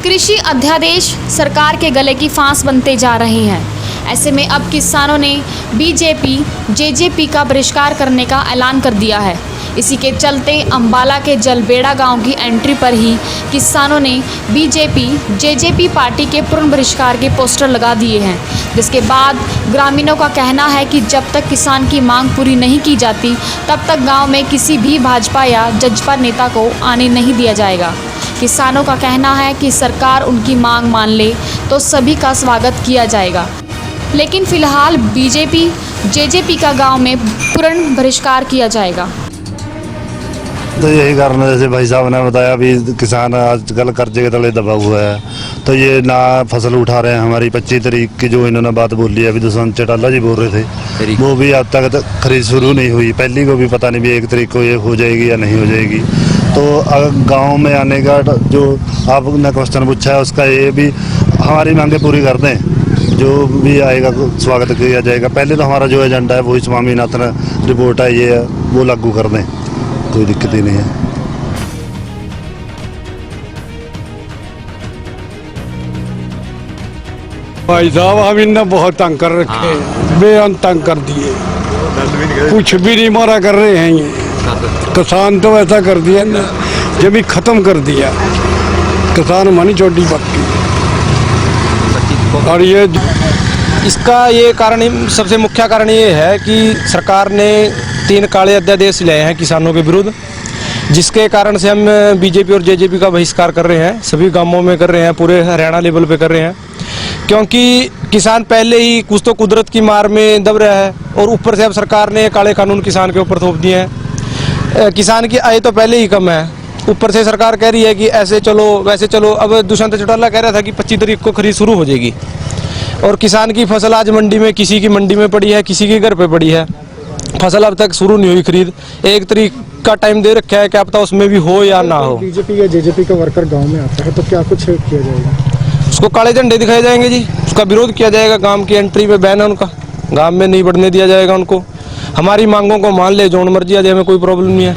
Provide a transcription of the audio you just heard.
कृषि अध्यादेश सरकार के गले की फांस बनते जा रहे हैं। ऐसे में अब किसानों ने बीजेपी जेजेपी का बहिष्कार करने का ऐलान कर दिया है। इसी के चलते अंबाला के जलबेड़ा गांव की एंट्री पर ही किसानों ने बीजेपी जेजेपी पार्टी के पूर्ण बहिष्कार के पोस्टर लगा दिए हैं, जिसके बाद ग्रामीणों का कहना है कि जब तक किसान की मांग पूरी नहीं की जाती तब तक गांव में किसी भी भाजपा या जजपा नेता को आने नहीं दिया जाएगा। किसानों का कहना है कि सरकार उनकी मांग मान ले तो सभी का स्वागत किया जाएगा, लेकिन फिलहाल बीजेपी जेजेपी का गांव में पूर्ण बहिष्कार किया जाएगा। तो यही कारण है, जैसे भाई साहब ने बताया, अभी किसान आजकल कर्जे के तले दबा हुआ है, तो ये ना फसल उठा रहे हैं। हमारी 25 तारीख की जो इन्होंने बात बोली है, अभी दुष्यंत चौटाला जी बोल रहे थे, वो भी अब तक खरीद शुरू नहीं हुई। पहली को भी पता नहीं भी 1 तारीख को ये हो जाएगी या नहीं हो जाएगी। तो गांव में आने का जो आपने क्वेश्चन पूछा है, उसका ये भी हमारी मांगे पूरी कर दें, जो भी आएगा स्वागत किया जाएगा। पहले तो हमारा जो एजेंडा है वही स्वामीनाथन रिपोर्ट है, ये वो लागू कर दें, कोई दिक्कत ही नहीं है। भाई साहब हम इन्हें बहुत तंग कर रखे, बेअंत तंग कर दिए, कुछ भी नहीं मारा कर रहे हैं। ये किसान तो ऐसा कर दिया ना, जब भी खत्म कर दिया किसान मानी छोटी पक्की। और ये इसका ये कारण, सबसे मुख्य कारण ये है कि सरकार ने 3 काले अध्यादेश लाए हैं किसानों के विरुद्ध, जिसके कारण से हम बीजेपी और जेजेपी का बहिष्कार कर रहे हैं। सभी गांवों में कर रहे हैं, पूरे हरियाणा लेवल पे कर रहे हैं, क्योंकि किसान पहले ही कुछ तो कुदरत की मार में दब रहा है और ऊपर से अब सरकार ने काले कानून किसान के ऊपर थोप दिए हैं। किसान की आय तो पहले ही कम है, ऊपर से सरकार कह रही है कि ऐसे चलो वैसे चलो। अब दुष्यंत चौटाला कह रहा था कि 25 तारीख को खरीद शुरू हो जाएगी, और किसान की फसल आज मंडी में, किसी की मंडी में पड़ी है, किसी के घर पे पड़ी है, फसल अब तक शुरू नहीं हुई खरीद। 1 तारीख का टाइम दे रखा है, क्या पता उसमें भी हो या ना हो। बीजेपी या जेजेपी का वर्कर गांव में आता है तो क्या कुछ किया जाएगा? उसको काले झंडे दिखाए जाएंगे जी, उसका विरोध किया जाएगा। गांव की एंट्री पे बैन है उनका, गांव में नहीं बढ़ने दिया जाएगा उनको। हमारी मांगों को मान ले, जो मर्जी आ जाए, हमें कोई प्रॉब्लम नहीं है।